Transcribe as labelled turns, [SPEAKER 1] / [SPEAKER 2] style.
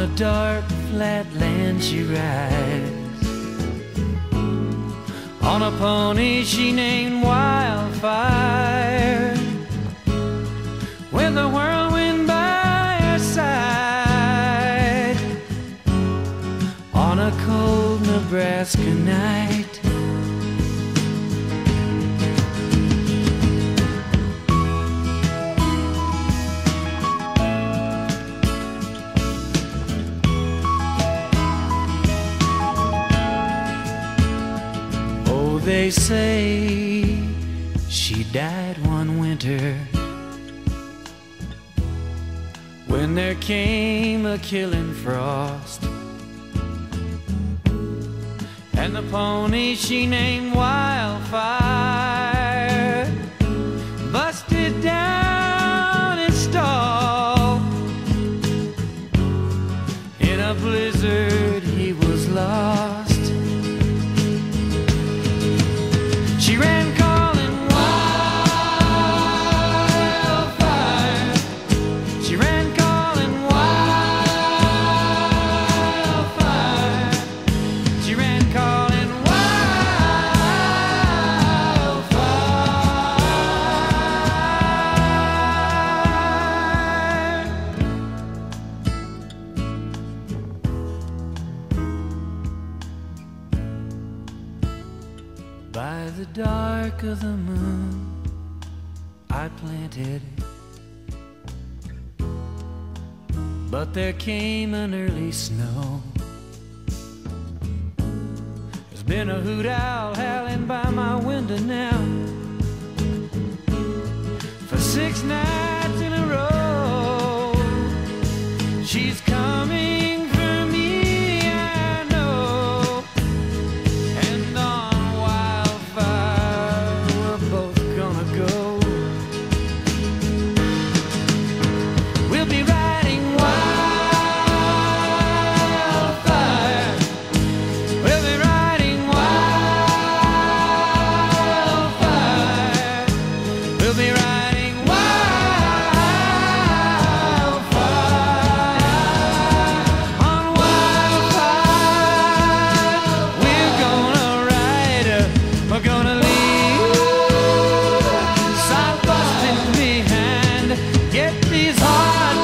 [SPEAKER 1] a dark flat land she rides, on a pony she named Wildfire, with the whirlwind by her side, on a cold Nebraska night. They say she died one winter, when there came a killing frost, and the pony she named Wildfire busted down its stall. In a blizzard he was lost. She ran calling wildfire. She ran calling wildfire. She ran calling By the dark of the moon I planted, but there came an early snow. There's been a hoot owl howling by my window now for 6 nights in a row. She's coming for me, I know, and on Wildfire we're both gonna go. We'll be riding wildfire. We'll be riding wildfire. We'll be riding wildfire. On wildfire, we're gonna ride her. We're gonna leave side busting behind. Get these hard